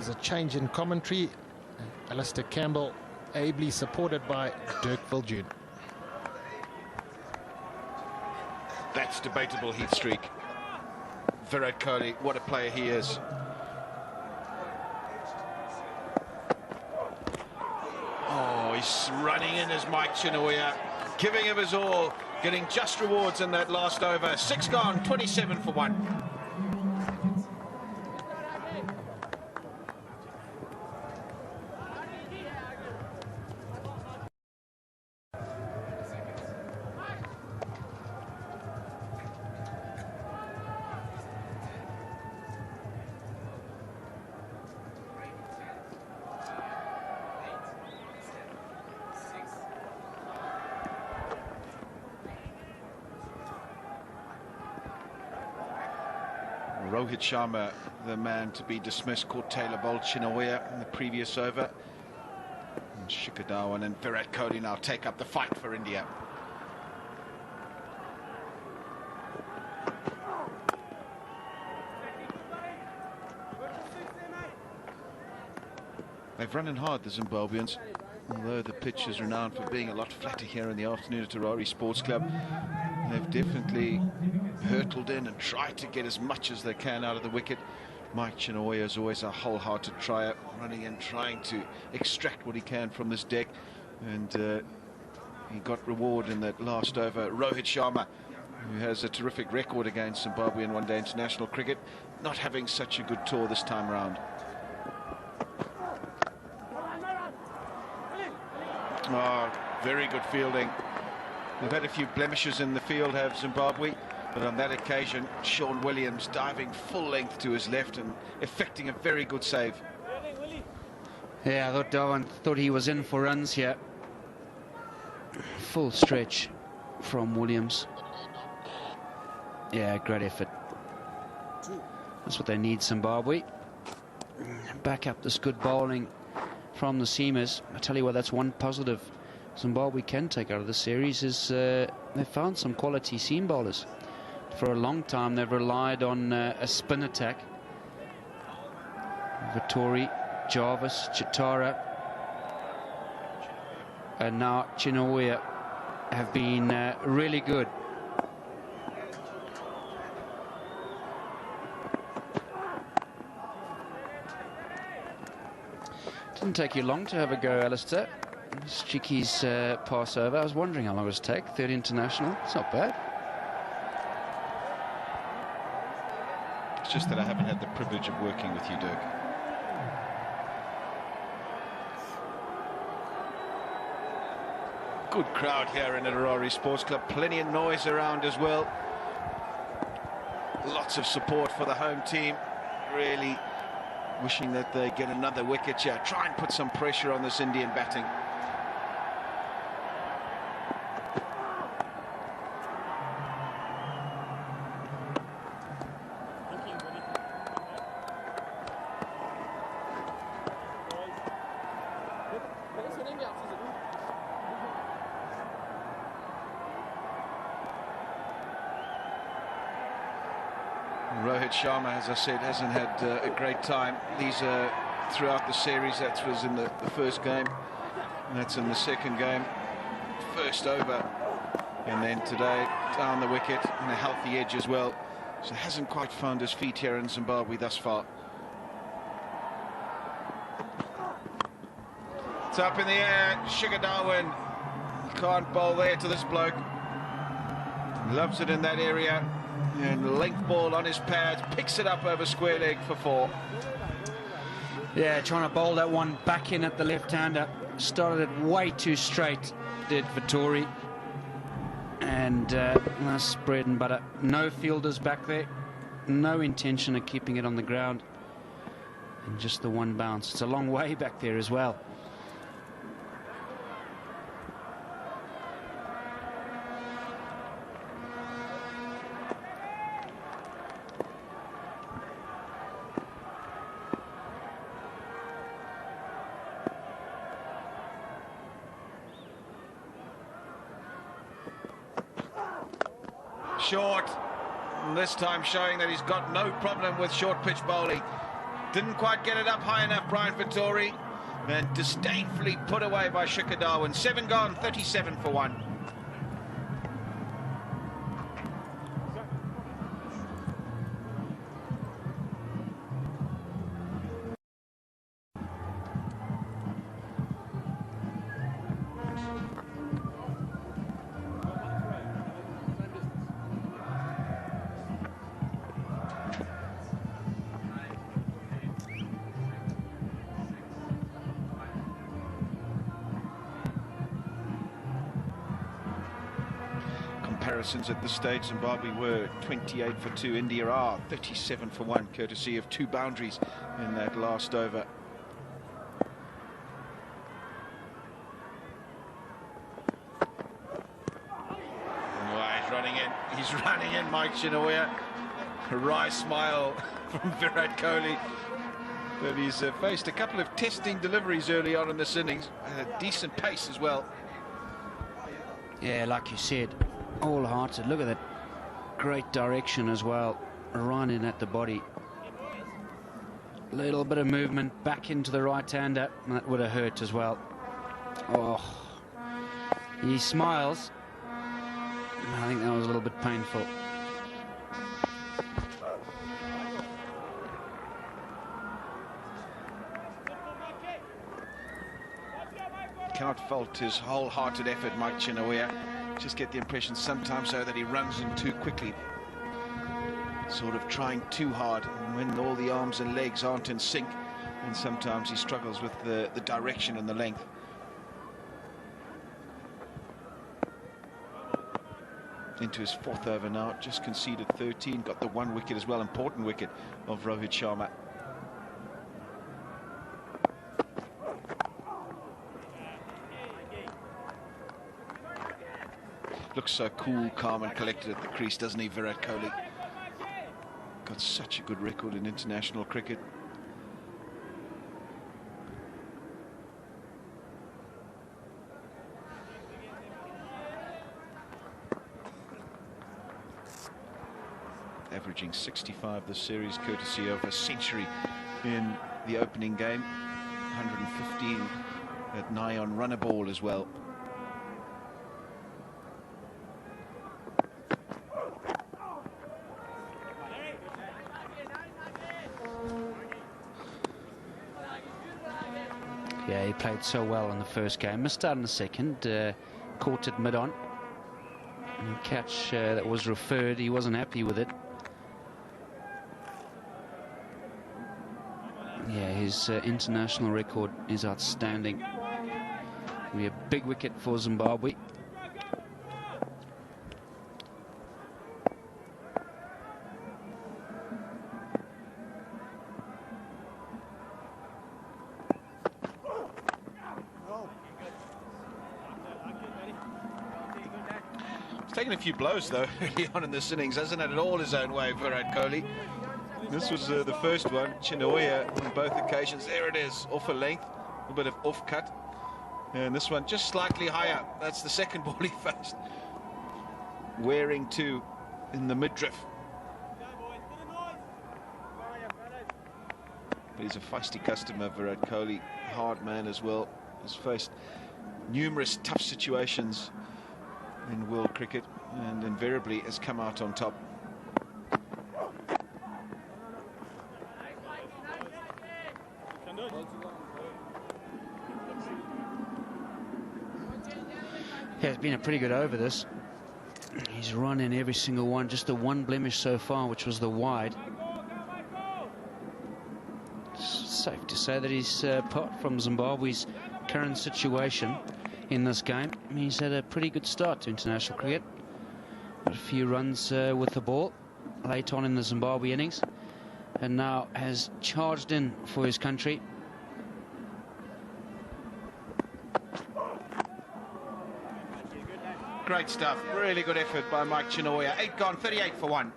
There's a change in commentary. Alistair Campbell ably supported by Dirk Viljoen. That's debatable heat streak. Virat Kohli, what a player he is. Oh, he's running in as Mike Chinouya, giving him his all, getting just rewards in that last over. 6 gone, 27 for 1. Rohit Sharma, the man to be dismissed, caught Taylor bowled Chinouya in the previous over. And Shikhar Dhawan and Virat Kohli now take up the fight for India. They've run in hard, the Zimbabweans, although the pitch is renowned for being a lot flatter here in the afternoon at Harare Sports Club. They've definitely hurtled in and tried to get as much as they can out of the wicket. Mike Chinouya is always a wholehearted trier, running in, trying to extract what he can from this deck. And he got reward in that last over. Rohit Sharma, who has a terrific record against Zimbabwe in one-day international cricket, not having such a good tour this time round. Oh, very good fielding. They've had a few blemishes in the field, have Zimbabwe, but on that occasion, Sean Williams diving full length to his left and effecting a very good save. Yeah, I thought Dhawan thought he was in for runs here. Full stretch from Williams. Yeah, great effort. That's what they need, Zimbabwe. Back up this good bowling from the seamers. I tell you what, that's one positive Zimbabwe can take out of the series is they've found some quality seam bowlers. For a long time they've relied on a spin attack. Vettori, Jarvis, Chitara and now Chinouya have been really good. Didn't take you long to have a go, Alistair. Cheeky's pass over. I was wondering how long it would take. Third international. It's not bad. It's just that I haven't had the privilege of working with you, Dirk. Good crowd here in Harare Sports Club. Plenty of noise around as well. Lots of support for the home team. Really wishing that they get another wicket here. Try and put some pressure on this Indian batting. Rohit Sharma, as I said, hasn't had a great time. These are throughout the series. That was in the first game, and that's in the second game. First over, and then today down the wicket and a healthy edge as well. So hasn't quite found his feet here in Zimbabwe thus far. It's up in the air. Shikhar Dhawan. He can't bowl there to this bloke. Loves it in that area. And length ball on his pads, picks it up over square leg for 4. Yeah, trying to bowl that one back in at the left-hander. Started it way too straight, did Vettori. And that's bread and butter. No fielders back there. No intention of keeping it on the ground. And just the one bounce. It's a long way back there as well. Short, and this time showing that he's got no problem with short pitch bowling. Didn't quite get it up high enough, Brian Vittori. And disdainfully put away by Shikhar Darwin. 7 gone, 37 for 1. Comparisons at this stage, Zimbabwe were 28 for 2, India are 37 for 1, courtesy of 2 boundaries in that last over. Oh, he's running in, Mike Chinouya. A wry smile from Virat Kohli. But he's faced a couple of testing deliveries early on in this innings, at a decent pace as well. Yeah, like you said, all-hearted. Look at that great direction as well, right in at the body. Little bit of movement back into the right-hander, that would have hurt as well. Oh, he smiles. I think that was a little bit painful. Cannot fault his wholehearted effort, Mike Chinouya. Just get the impression sometimes so that he runs in too quickly, sort of trying too hard, and when all the arms and legs aren't in sync, and sometimes he struggles with the direction and the length. Into his 4th over now, just conceded 13, got the 1 wicket as well, important wicket of Rohit Sharma. Looks so cool, calm and collected at the crease, doesn't he, Virat Kohli? Got such a good record in international cricket. Averaging 65 this series, courtesy of a century in the opening game. 115 at nigh on runner ball as well. Yeah, he played so well in the first game. Missed out in the second, caught it mid-on. Catch that was referred, he wasn't happy with it. Yeah, his international record is outstanding. It'll be a big wicket for Zimbabwe. Taken a few blows though early on in this innings, hasn't had it all his own way, Virat Kohli. This was the first one. Chinouya on both occasions. There it is, off a length, a bit of off cut, and this one just slightly higher. That's the second ball he faced, wearing two in the midriff. But he's a feisty customer, Virat Kohli, hard man as well. Has faced numerous tough situations in world cricket and invariably has come out on top. Yeah, it's been a pretty good over this. He's run in every single one, just the one blemish so far, which was the wide. It's safe to say that he's apart from Zimbabwe's current situation in this game, he's had a pretty good start to international cricket. Got a few runs with the ball late on in the Zimbabwe innings, and now has charged in for his country. Great stuff, really good effort by Mike Chinouya. 8 gone, 38 for 1.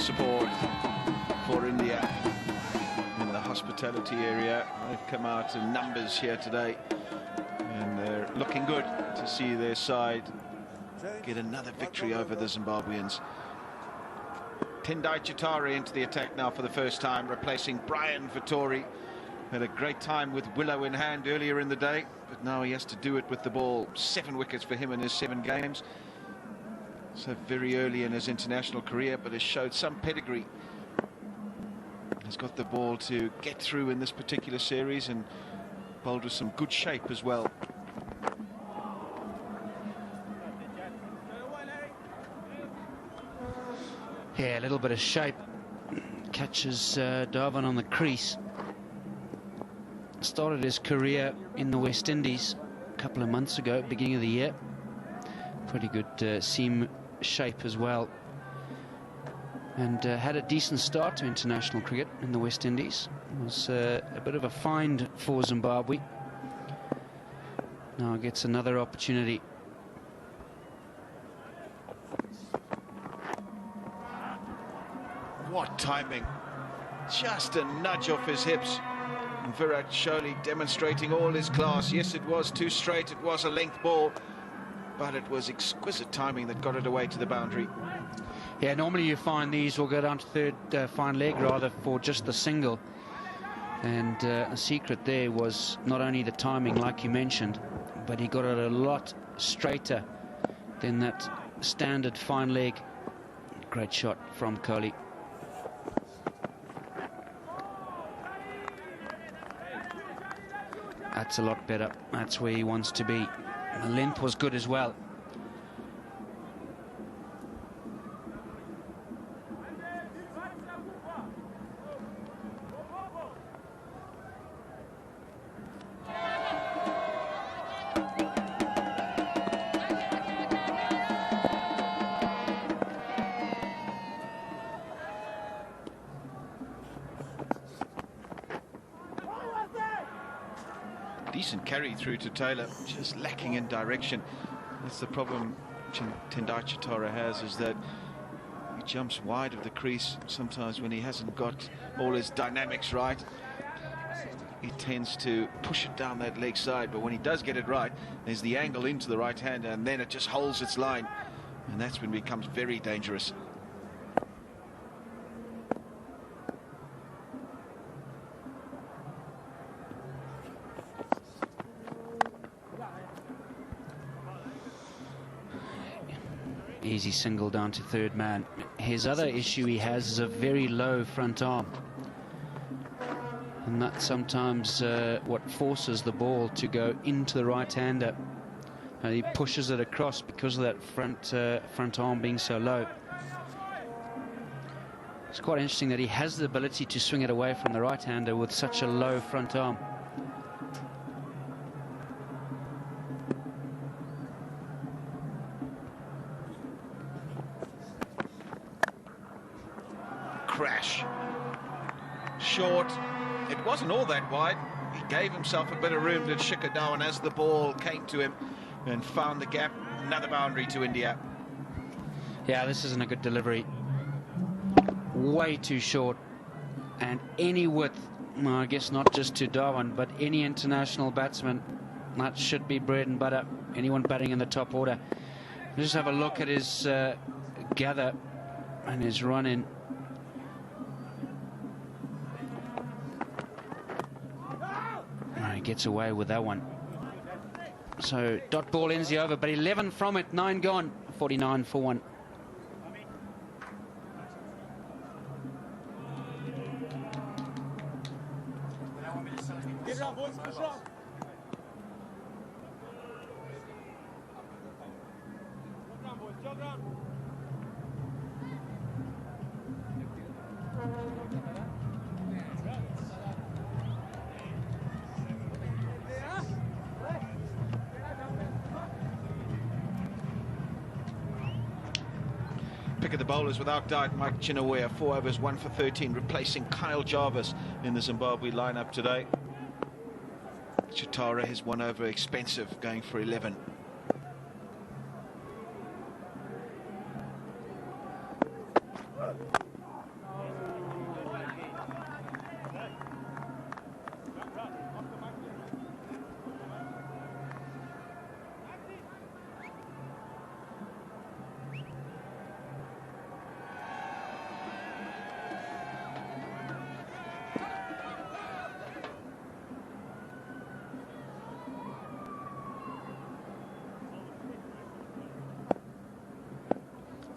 support for India in the hospitality area. They've come out in numbers here today, and they're looking good to see their side get another victory over the Zimbabweans. Tendai Chitara into the attack now for the first time, replacing Brian Vittori. Had a great time with Willow in hand earlier in the day, but now he has to do it with the ball. 7 wickets for him in his 7 games. So very early in his international career, but has showed some pedigree. Has got the ball to get through in this particular series and bowled with some good shape as well. Yeah, a little bit of shape. Catches Dhawan on the crease. Started his career in the West Indies a couple of months ago, beginning of the year. Pretty good seam shape as well. And had a decent start to international cricket in the West Indies. It was a bit of a find for Zimbabwe. Now gets another opportunity. What timing. Just a nudge off his hips. And Virat Kohli demonstrating all his class. Yes, it was too straight. It was a length ball. But it was exquisite timing that got it away to the boundary. Yeah, normally you find these will go down to third fine leg rather for just the single. And the secret there was not only the timing, like you mentioned, but he got it a lot straighter than that standard fine leg. Great shot from Kohli. That's a lot better. That's where he wants to be. The length was good as well. Decent carry through to Taylor, just lacking in direction. That's the problem Tendai Chitara has, is that he jumps wide of the crease sometimes when he hasn't got all his dynamics right. He tends to push it down that leg side, but when he does get it right, there's the angle into the right hand, and then it just holds its line, and that's when it becomes very dangerous. Easy single down to third man. His other issue he has is a very low front arm, and that's sometimes what forces the ball to go into the right-hander. And he pushes it across because of that front arm being so low. It's quite interesting that he has the ability to swing it away from the right-hander with such a low front arm. Crash. Short. It wasn't all that wide. He gave himself a bit of room to Shikhar Dhawan as the ball came to him and found the gap. Another boundary to India. Yeah, this isn't a good delivery. Way too short. And any width, well, I guess not just to Dhawan, but any international batsman, that should be bread and butter. Anyone batting in the top order. Just have a look at his gather and his run-in. He gets away with that one. So dot ball ends the over, but 11 from it, 9 gone, 49 for 1. Pick of the bowlers without doubt, Mike Chinouya, 4 overs, 1 for 13, replacing Kyle Jarvis in the Zimbabwe lineup today. Chitara, his 1 over expensive, going for 11.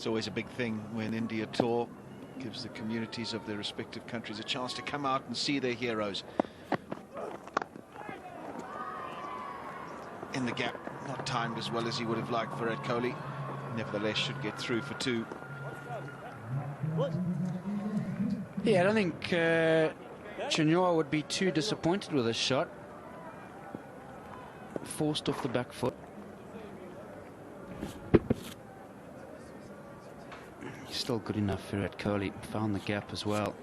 It's always a big thing when India tour. Gives the communities of their respective countries a chance to come out and see their heroes. In the gap, not timed as well as he would have liked for Virat Kohli. Nevertheless, should get through for 2. Yeah, I don't think Chinouya would be too disappointed with this shot. Forced off the back foot. He's still good enough for Virat Kohli. Found the gap as well.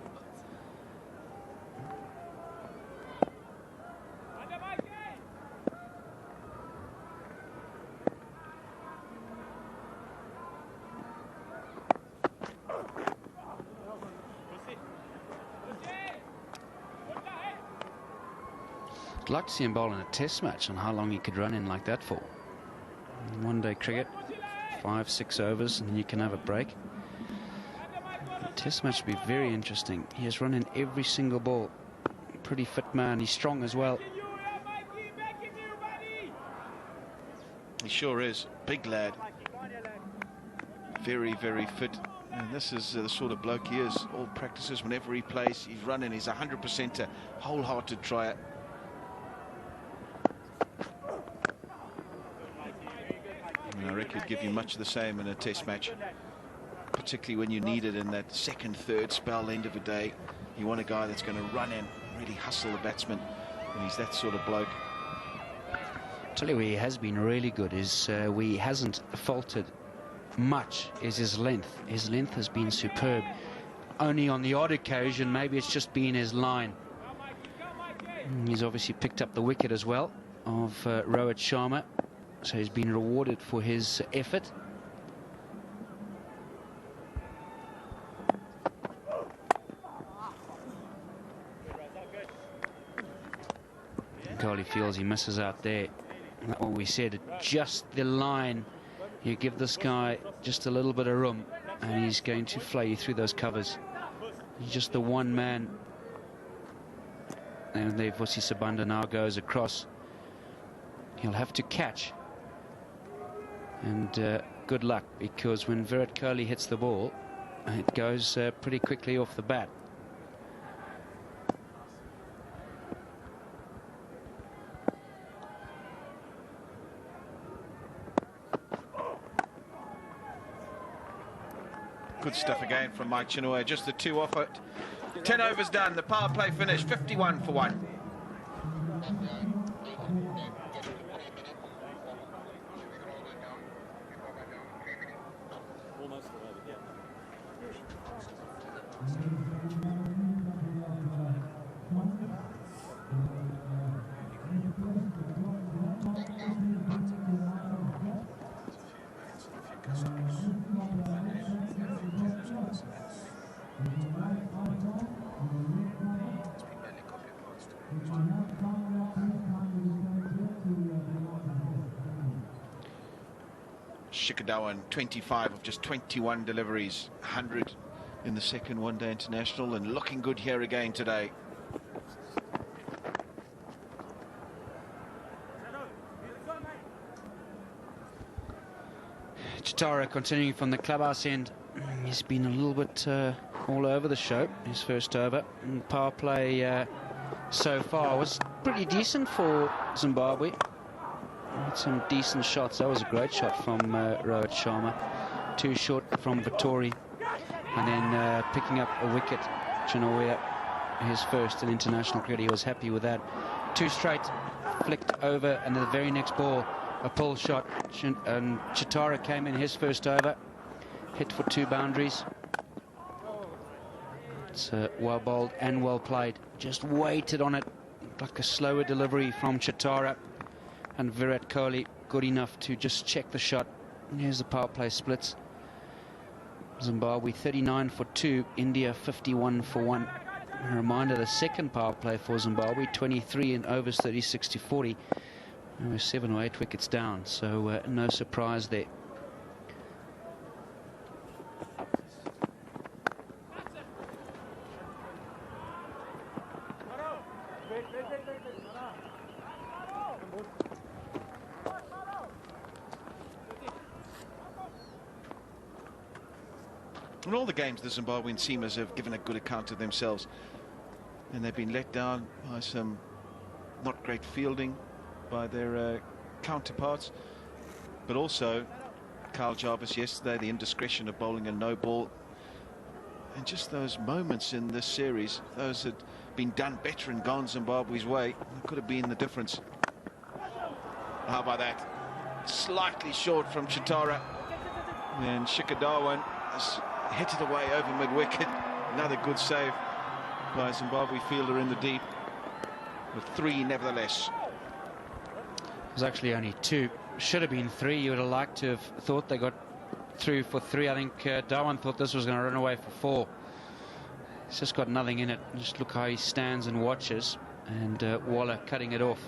I'd like to see him bowl in a test match on how long he could run in like that for. One-day cricket, 5-6 overs, and then you can have a break. A test match would be very interesting. He has run in every single ball. Pretty fit man. He's strong as well. He sure is. Big lad. Very, very fit. And this is the sort of bloke he is. All practices, whenever he plays, he's running. He's 100% a wholehearted tryer. And I reckon he'd give you much the same in a test match, particularly when you need it in that second, third spell end of a day. You want a guy that's going to run in, really hustle the batsman, and he's that sort of bloke. Tell you where he has been really good is where he hasn't faltered much is his length. His length has been superb. Only on the odd occasion, maybe it's just been his line. He's obviously picked up the wicket as well of Rohit Sharma, so he's been rewarded for his effort. Kohli feels he misses out there. Like what we said, just the line. You give this guy just a little bit of room and he's going to flay you through those covers. He's just the one man. And there Vusi Sabanda now goes across. He'll have to catch. And good luck, because when Virat Kohli hits the ball, it goes pretty quickly off the bat. Good stuff again from Mike Chinouya. Just the 2 off it. 10 overs done. The power play finished 51 for 1. Shikadawan, 25 of just 21 deliveries, 100 in the second one-day international, and looking good here again today. Chatara continuing from the clubhouse end. He's been a little bit all over the show. His first over. And power play so far was pretty decent for Zimbabwe. Had some decent shots. That was a great shot from Rohit Sharma. 2 short from Vittori. And then picking up a wicket, Chinouya, his first in international cricket. He was happy with that. 2 straight, flicked over, and the very next ball, a pull shot. And Chatara came in his first over, hit for 2 boundaries. It's well bowled and well played. Just waited on it, like a slower delivery from Chatara. And Virat Kohli good enough to just check the shot. And here's the power play splits. Zimbabwe 39 for 2, India 51 for 1. A reminder, the second power play for Zimbabwe, 23 in overs, 36 to 40. There were 7 or 8 wickets down, so no surprise there. In all the games, the Zimbabwean seamers have given a good account of themselves, and they've been let down by some not great fielding by their counterparts, but also Carl Jarvis yesterday, the indiscretion of bowling a no ball, and just those moments in this series, those had been done better and gone Zimbabwe's way, could have been the difference. How about that? Slightly short from Chitara, and Shikadawan has hit it away over mid-wicket. Another good save by a Zimbabwe fielder in the deep, with 3 nevertheless. It was actually only 2. Should have been 3. You would have liked to have thought they got through for 3. I think Dhawan thought this was going to run away for 4. It's just got nothing in it. Just look how he stands and watches, and Waller cutting it off.